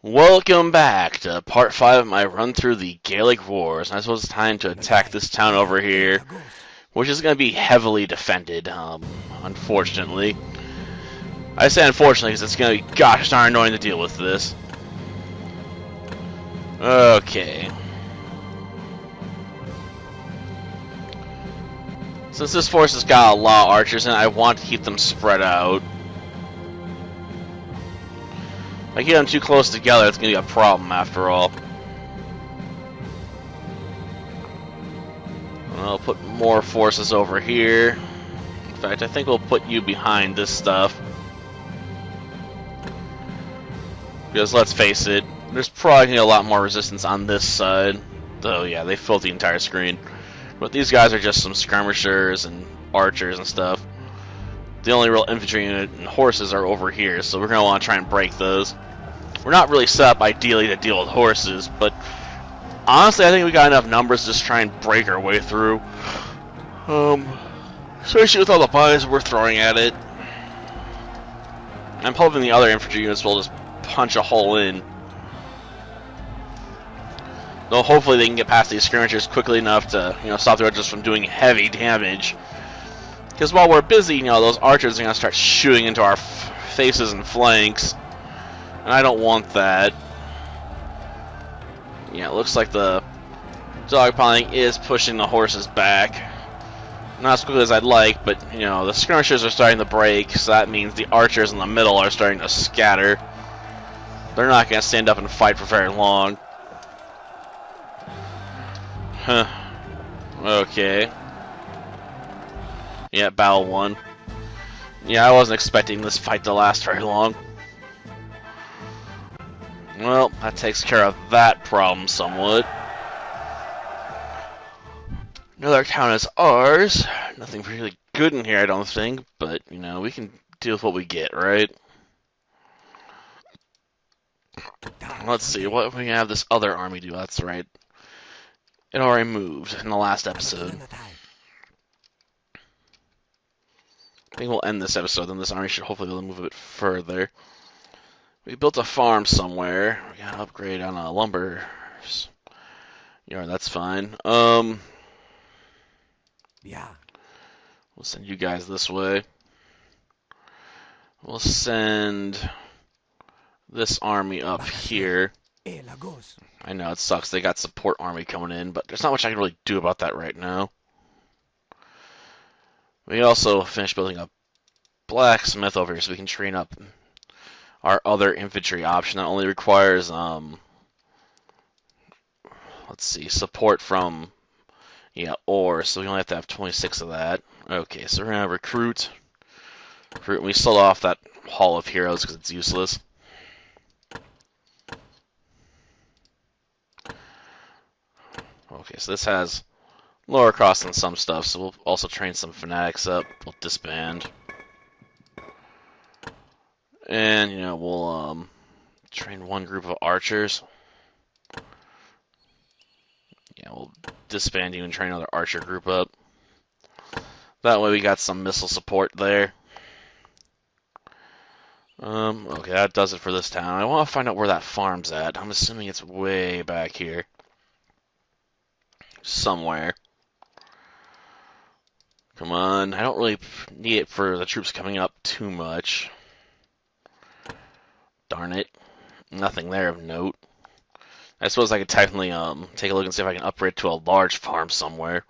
Welcome back to part 5 of my run through the Gallic Wars. I suppose it's time to attack this town over here, which is going to be heavily defended, unfortunately. I say unfortunately because it's going to be gosh darn annoying to deal with this. Okay. Since this force has got a lot of archers in it, I want to keep them spread out. If I get them too close together, it's going to be a problem after all. I'll put more forces over here. In fact, I think we'll put you behind this stuff. Because let's face it, there's probably going to be a lot more resistance on this side. Though, yeah, they filled the entire screen. But these guys are just some skirmishers and archers and stuff. The only real infantry unit and horses are over here, so we're going to want to try and break those. We're not really set up ideally to deal with horses, but honestly I think we got enough numbers to just try and break our way through. Especially with all the buys we're throwing at it. I'm hoping the other infantry units will just punch a hole in. Though hopefully they can get past these skirmishers quickly enough to, stop the archers from doing heavy damage. Because while we're busy, those archers are going to start shooting into our faces and flanks. And I don't want that. Yeah, it looks like the dogpiling is pushing the horses back. Not as quickly as I'd like, but, the skirmishers are starting to break, so that means the archers in the middle are starting to scatter. They're not going to stand up and fight for very long. Huh. Okay. Yeah, battle 1. Yeah, I wasn't expecting this fight to last very long. Well, that takes care of that problem somewhat. Another town is ours. Nothing really good in here, I don't think, but, we can deal with what we get, right? Let's see, what we have this other army do? That's right. It already moved in the last episode. I think we'll end this episode, then this army should hopefully be able to move a bit further. We built a farm somewhere. We got an upgrade on a lumber yard. That's fine. Yeah. We'll send you guys this way. We'll send this army up here. I know it sucks. They got support army coming in, but there's not much I can really do about that right now. We also finished building a blacksmith over here so we can train up our other infantry option that only requires, let's see, support from, ore, so we only have to have 26 of that. Okay, so we're going to recruit. We sold off that Hall of Heroes because it's useless. Okay, so this has lower cost than some stuff, so we'll also train some fanatics up. We'll disband. And, we'll train one group of archers. Yeah, we'll disband you and train another archer group up. That way we got some missile support there. Okay, that does it for this town. I want to find out where that farm's at. I'm assuming it's way back here. Somewhere. Come on, I don't really need it for the troops coming up too much. Darn it. Nothing there of note. I suppose I could technically take a look and see if I can upgrade to a large farm somewhere.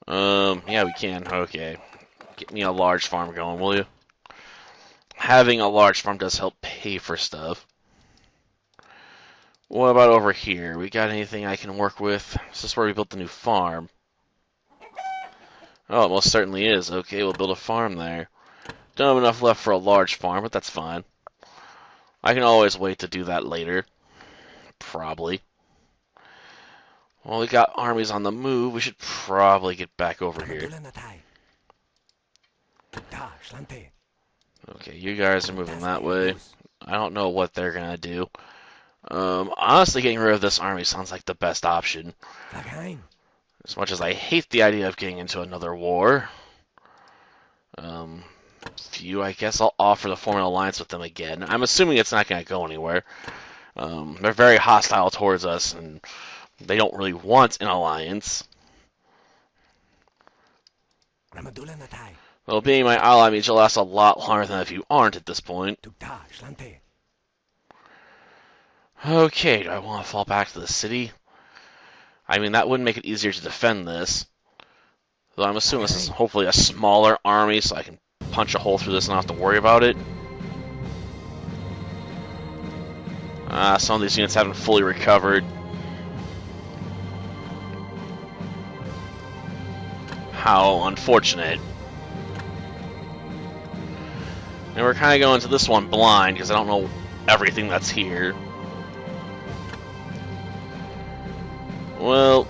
Yeah, we can. Okay. Get me a large farm going, will you? Having a large farm does help pay for stuff. What about over here? We got anything I can work with? Is this where we built the new farm? Oh, it most certainly is. Okay, we'll build a farm there. Don't have enough left for a large farm, but that's fine. I can always wait to do that later. Probably. Well, we got armies on the move. We should probably get back over here. Okay, you guys are moving that way. I don't know what they're gonna do. Honestly, getting rid of this army sounds like the best option. As much as I hate the idea of getting into another war. I guess I'll offer to form an alliance with them again. I'm assuming it's not going to go anywhere. They're very hostile towards us, and they don't really want an alliance. Well, being my ally means you'll last a lot longer than if you aren't at this point. Okay, do I want to fall back to the city? I mean, that would make it easier to defend this. Though I'm assuming this is hopefully a smaller army, so I can punch a hole through this and not have to worry about it. Some of these units haven't fully recovered. How unfortunate. And we're kind of going to this one blind, because I don't know everything that's here. Well,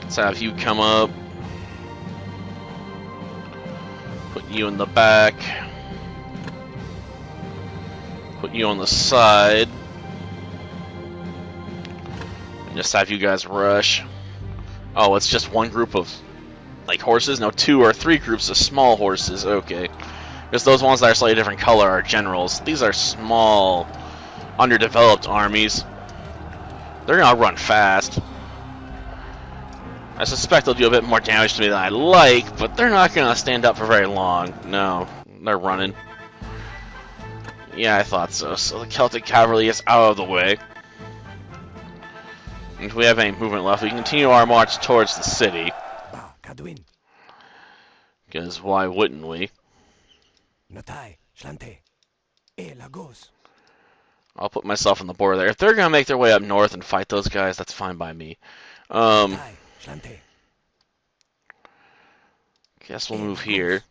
let's have you come up. Put you in the back. Put you on the side. And just have you guys rush. Oh, it's just one group of, like, horses? No, 2 or 3 groups of small horses. Okay. Because those ones that are slightly different color are generals. These are small, underdeveloped armies. They're gonna run fast. I suspect they'll do a bit more damage to me than I like, but they're not gonna stand up for very long. No, they're running. Yeah, I thought so. So the Celtic cavalry is out of the way. And if we have any movement left, we can continue our march towards the city. Because why wouldn't we? I'll put myself on the border there. If they're going to make their way up north and fight those guys, that's fine by me. Guess we'll move here.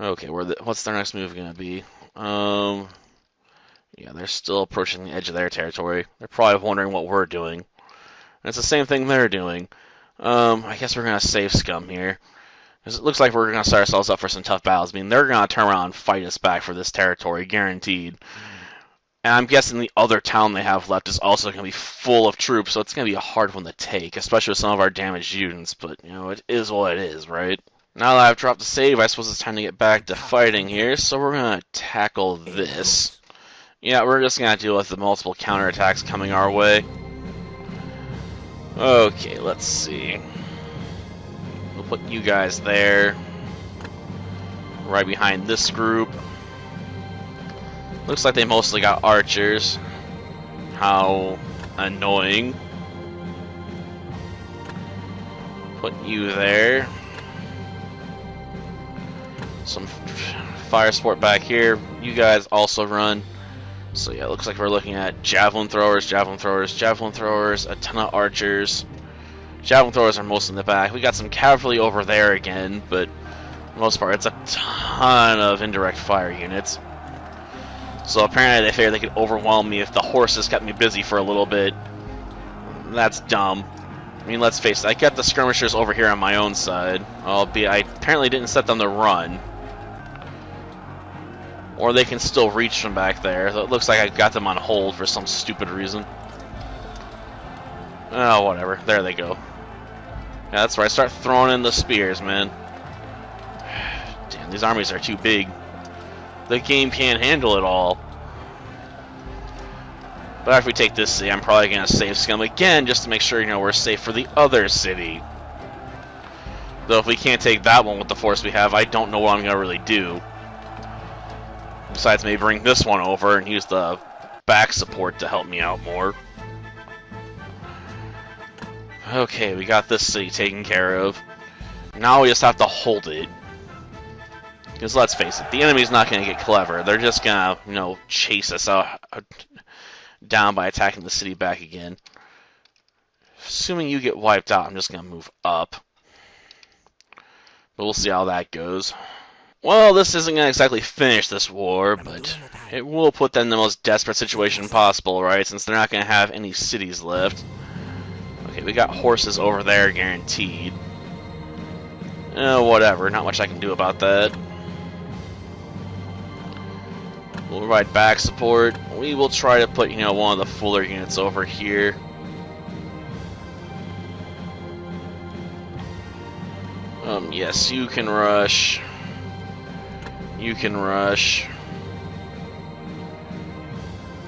Okay, what's their next move going to be? Yeah, they're still approaching the edge of their territory. They're probably wondering what we're doing. And it's the same thing they're doing. I guess we're going to save scum here. Because it looks like we're going to set ourselves up for some tough battles. I mean, they're going to turn around and fight us back for this territory, guaranteed. And I'm guessing the other town they have left is also going to be full of troops, so it's going to be a hard one to take, especially with some of our damaged units. But, you know, it is what it is, right? Now that I've dropped the save, I suppose it's time to get back to fighting here, so we're going to tackle this. Yeah, we're just going to deal with the multiple counterattacks coming our way. Okay, let's see. We'll put you guys there. Right behind this group. Looks like they mostly got archers. How annoying. Put you there. Some fire support back here. You guys also run. So yeah, it looks like we're looking at javelin throwers, javelin throwers, javelin throwers, a ton of archers. Javelin throwers are most in the back. We got some cavalry over there again, but for the most part, it's a ton of indirect fire units. So apparently they figured they could overwhelm me if the horses kept me busy for a little bit. That's dumb. I mean, let's face it, I got the skirmishers over here on my own side, albeit I apparently didn't set them to run. Or they can still reach from back there. So it looks like I got them on hold for some stupid reason. Oh, whatever. There they go. Yeah, that's right. Start throwing in the spears, man. Damn, these armies are too big. The game can't handle it all. But after we take this city, I'm probably going to save scum again just to make sure, you know, we're safe for the other city. Though if we can't take that one with the force we have, I don't know what I'm going to really do. Besides maybe bring this one over and use the back support to help me out more. Okay, we got this city taken care of. Now we just have to hold it. Because let's face it, the enemy's not going to get clever. They're just going to, you know, chase us out, down by attacking the city back again. Assuming you get wiped out, I'm just going to move up. But we'll see how that goes. Well, this isn't going to exactly finish this war, but it will put them in the most desperate situation possible, right? Since they're not going to have any cities left. Okay, we got horses over there guaranteed. Whatever, not much I can do about that. We'll provide back support. We will try to put, you know, one of the fuller units over here. Yes, you can rush. You can rush.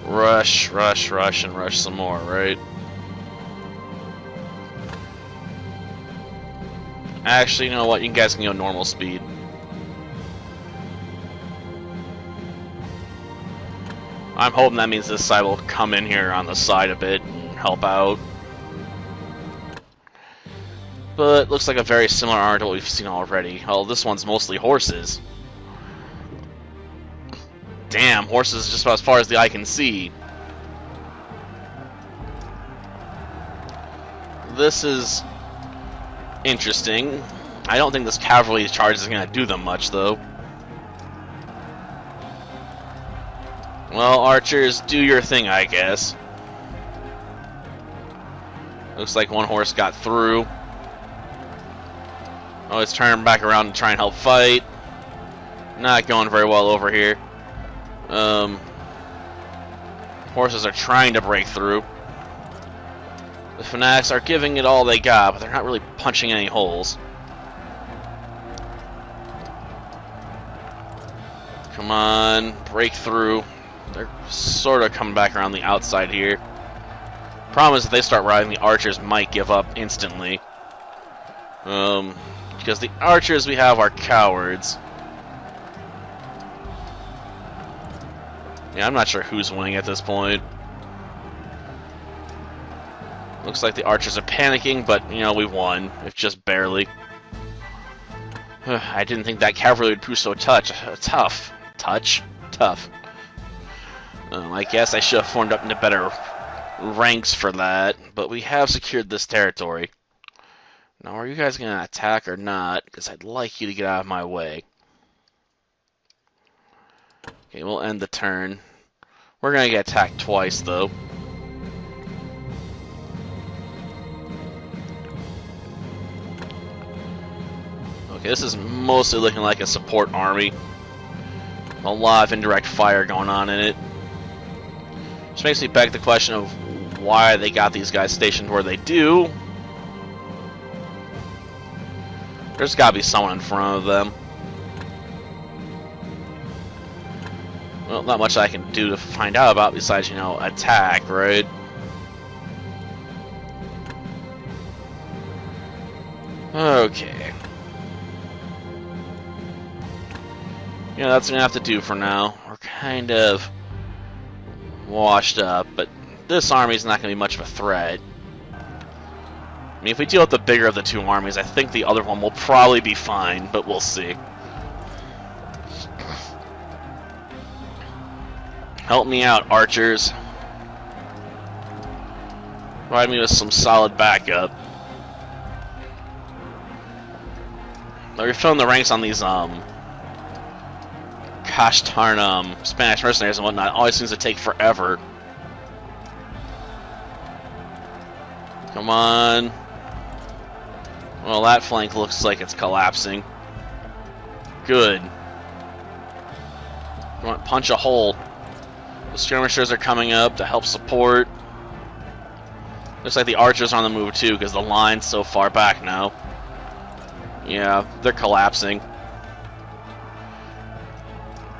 Rush, rush, rush, and rush some more, right? Actually, you know what? You guys can go normal speed. I'm hoping that means this side will come in here on the side a bit and help out. But looks like a very similar armor to what we've seen already. Well, this one's mostly horses. Damn, horses just about as far as the eye can see. This is interesting. I don't think this cavalry charge is going to do them much, though. Well, archers, do your thing, I guess. Looks like one horse got through. Oh, it's turning back around to try and help fight. Not going very well over here. Horses are trying to break through. The fanatics are giving it all they got, but they're not really punching any holes. Come on, break through. They're sort of coming back around the outside here. Problem is, if they start riding, the archers might give up instantly. Because the archers we have are cowards. Yeah, I'm not sure who's winning at this point. Looks like the archers are panicking, but, you know, we won. If just barely. I didn't think that cavalry would prove so tough. Tough. I guess I should have formed up into better ranks for that, but we have secured this territory. Now, are you guys going to attack or not? Because I'd like you to get out of my way. Okay, we'll end the turn. We're going to get attacked twice, though. Okay, this is mostly looking like a support army. A lot of indirect fire going on in it. Which makes me beg the question of why they got these guys stationed where they do. There's got to be someone in front of them. Well, not much I can do to find out about besides, you know, attack, right? Okay. Yeah, that's gonna have to do for now. We're kind of washed up, but this army's not gonna be much of a threat. I mean, if we deal with the bigger of the two armies, I think the other one will probably be fine, but we'll see. Help me out, archers. Provide me with some solid backup. Now, we're filling the ranks on these, gosh darn, Spanish mercenaries and whatnot. It always seems to take forever. Come on. Well, that flank looks like it's collapsing. Good. Come on, punch a hole. The skirmishers are coming up to help support. Looks like the archers are on the move too, because the line's so far back now. Yeah, they're collapsing.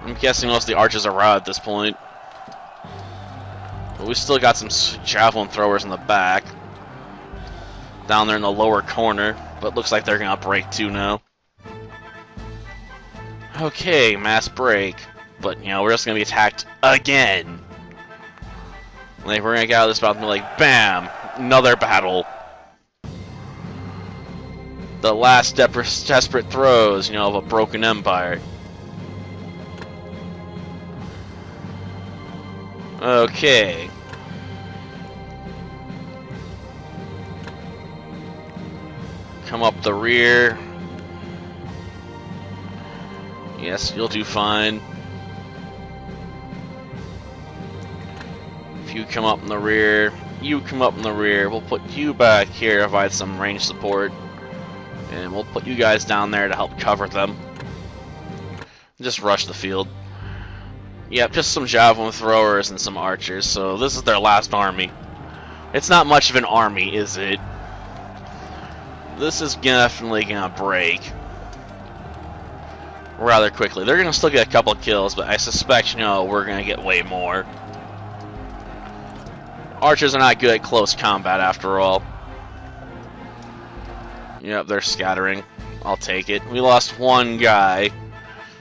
I'm guessing most of the archers are out at this point. But we still got some javelin throwers in the back. Down there in the lower corner. But looks like they're going to break too now. Okay, mass break. But, you know, we're just going to be attacked again. Like, we're going to get out of this battle and be like, bam! Another battle. The last desperate throes, you know, of a broken empire. Okay. Come up the rear. Yes, you'll do fine. If you come up in the rear, you come up in the rear. We'll put you back here to provide some range support. And we'll put you guys down there to help cover them. Just rush the field. Yep, just some javelin throwers and some archers. So this is their last army. It's not much of an army, is it? This is definitely gonna break. rather quickly. They're gonna still get a couple kills, but I suspect, we're gonna get way more. Archers are not good at close combat after all. Yep, they're scattering. I'll take it. We lost one guy.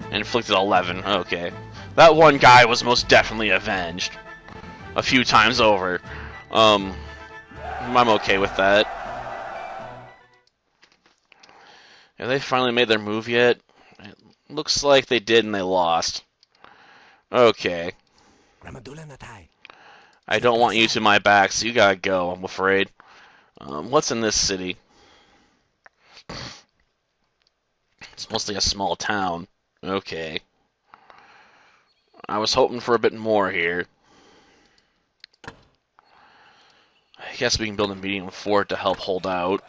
And inflicted 11. Okay. That one guy was most definitely avenged. A few times over. I'm okay with that. Have they finally made their move yet? It looks like they did and they lost. Okay. I don't want you to my back, so you gotta go, I'm afraid. What's in this city? It's mostly a small town. Okay. I was hoping for a bit more here. I guess we can build a medium fort to help hold out.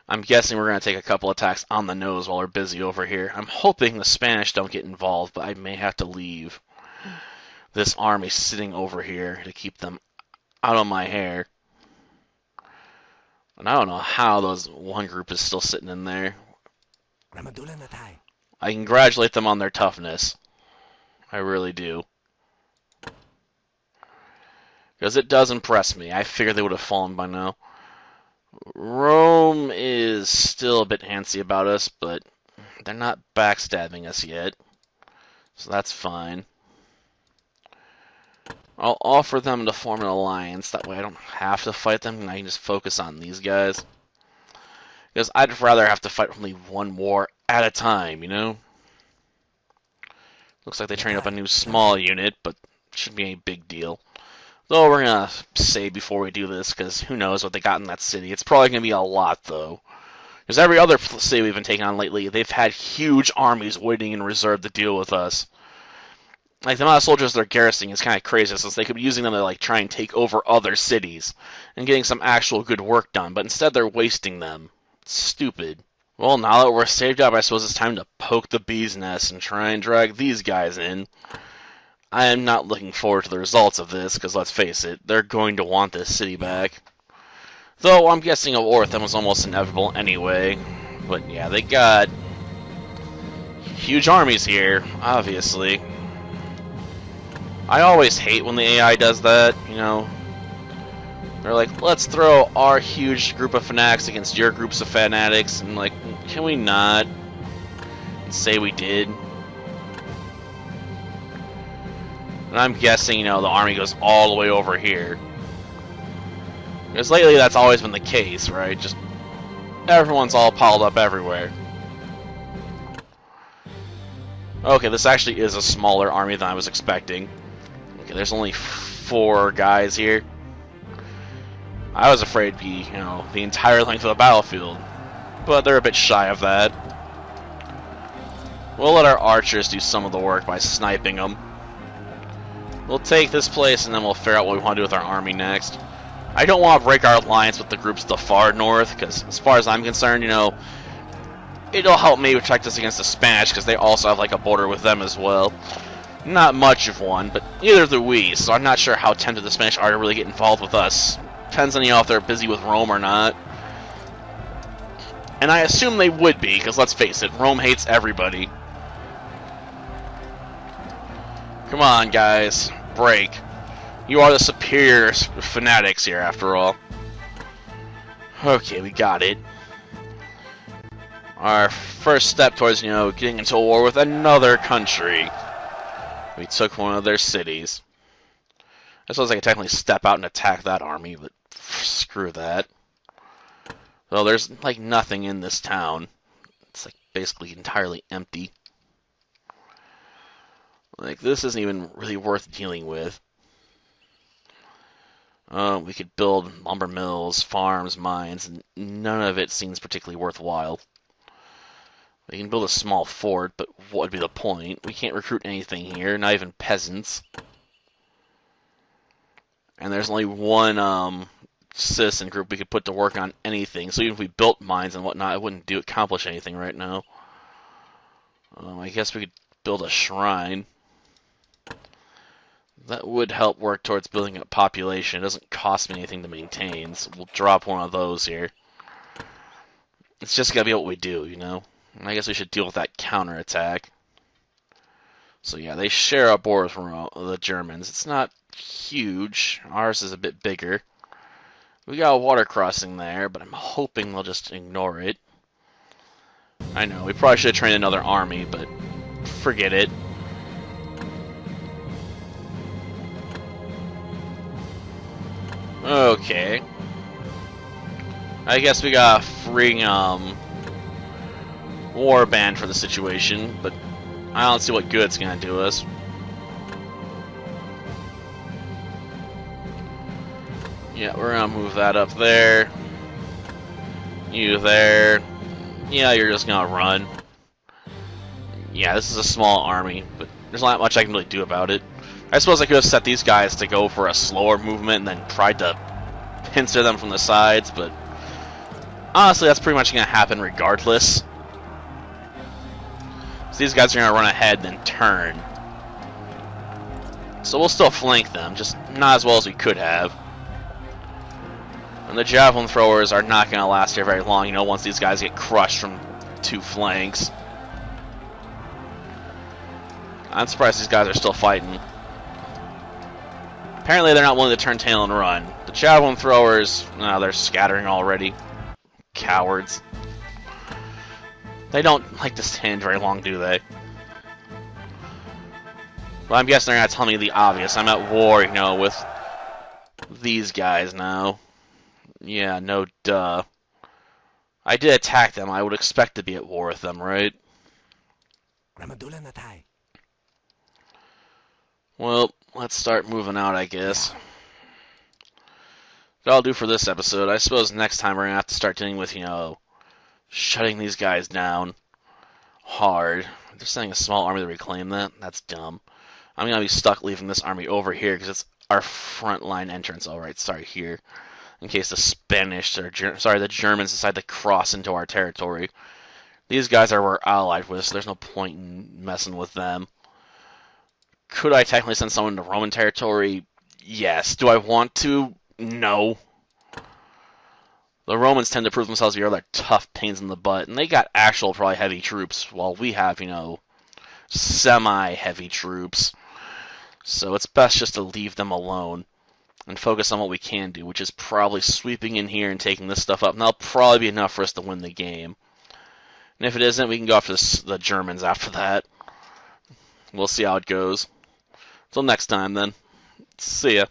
I'm guessing we're going to take a couple attacks on the nose while we're busy over here. I'm hoping the Spanish don't get involved, but I may have to leave this army sitting over here to keep them out of my hair. And I don't know how those one group is still sitting in there. I congratulate them on their toughness. I really do. Because it does impress me. I figured they would have fallen by now. Rome is still a bit antsy about us, but they're not backstabbing us yet. So that's fine. I'll offer them to form an alliance. That way I don't have to fight them, and I can just focus on these guys. Because I'd rather have to fight only one war at a time, Looks like they trained up a new small unit, but shouldn't be any big deal. Though we're going to save before we do this, because who knows what they got in that city. It's probably going to be a lot, though. Because every other city we've been taking on lately, they've had huge armies waiting in reserve to deal with us. Like, the amount of soldiers they're garrisoning is kind of crazy, since they could be using them to, try and take over other cities and getting some actual good work done, but instead they're wasting them. It's stupid. Well, now that we're saved up, I suppose it's time to poke the bee's nest and try and drag these guys in. I am not looking forward to the results of this, because let's face it, they're going to want this city back. Though, I'm guessing a war with them was almost inevitable anyway. But yeah, they got huge armies here, obviously. I always hate when the AI does that, They're like, let's throw our huge group of fanatics against your groups of fanatics, and can we not say we did? And I'm guessing, the army goes all the way over here. Because lately that's always been the case, right? Just everyone's all piled up everywhere. Okay, this actually is a smaller army than I was expecting. Okay, there's only 4 guys here. I was afraid it'd be, the entire length of the battlefield. But they're a bit shy of that. We'll let our archers do some of the work by sniping them. We'll take this place and then we'll figure out what we want to do with our army next. I don't want to break our alliance with the groups to the far north, because as far as I'm concerned, it'll help me protect us against the Spanish, because they also have a border with them as well. Not much of one, but neither do we, so I'm not sure how tempted the Spanish are to really get involved with us. Depends on if they're busy with Rome or not. And I assume they would be, because let's face it, Rome hates everybody. Come on, guys. Break. You are the superior fanatics here, after all. Okay, we got it. Our first step towards, getting into a war with another country. We took one of their cities. I suppose I could technically step out and attack that army, but screw that. Well, there's, nothing in this town. It's, basically entirely empty. This isn't even really worth dealing with. We could build lumber mills, farms, mines, and none of it seems particularly worthwhile. We can build a small fort, but what would be the point? We can't recruit anything here, not even peasants. And there's only one citizen group we could put to work on anything, so even if we built mines and whatnot, it wouldn't accomplish anything right now. I guess we could build a shrine. That would help work towards building up population. It doesn't cost me anything to maintain, so we'll drop one of those here. It's just gotta be what we do, I guess we should deal with that counterattack. So yeah, they share a border with the Germans. It's not huge. Ours is a bit bigger. We got a water crossing there, but I'm hoping they'll just ignore it. I know, we probably should have trained another army, but forget it. Okay. I guess we got a free war band for the situation, but I don't see what good it's gonna do us. Yeah, we're gonna move that up there. You there. Yeah, you're just gonna run. Yeah, this is a small army, but there's not much I can really do about it. I suppose I could have set these guys to go for a slower movement and then tried to pincer them from the sides, but honestly, that's pretty much gonna happen regardless. So these guys are gonna run ahead and then turn. So we'll still flank them, just not as well as we could have. And the javelin throwers are not going to last here very long, you know, once these guys get crushed from two flanks. I'm surprised these guys are still fighting. Apparently they're not willing to turn tail and run. The javelin throwers, no, they're scattering already. Cowards. They don't like to stand very long, do they? Well, I'm guessing they're going to tell me the obvious. I'm at war, you know, with these guys now. Yeah, no duh. I did attack them. I would expect to be at war with them, right? Well, let's start moving out, I guess. That'll do for this episode. I suppose next time we're going to have to start dealing with, you know, shutting these guys down hard. They're sending a small army to reclaim that? That's dumb. I'm going to be stuck leaving this army over here because it's our front line entrance. Alright, sorry, here. In case the Spanish, or the Germans decide to cross into our territory. These guys we're allied with, so there's no point in messing with them. Could I technically send someone to Roman territory? Yes. Do I want to? No. The Romans tend to prove themselves to be rather tough pains in the butt, and they got actual probably heavy troops, while we have, you know, semi-heavy troops. So it's best just to leave them alone and focus on what we can do, which is probably sweeping in here and taking this stuff up. And that'll probably be enough for us to win the game. And if it isn't, we can go after the Germans after that. We'll see how it goes. Till next time, then. See ya.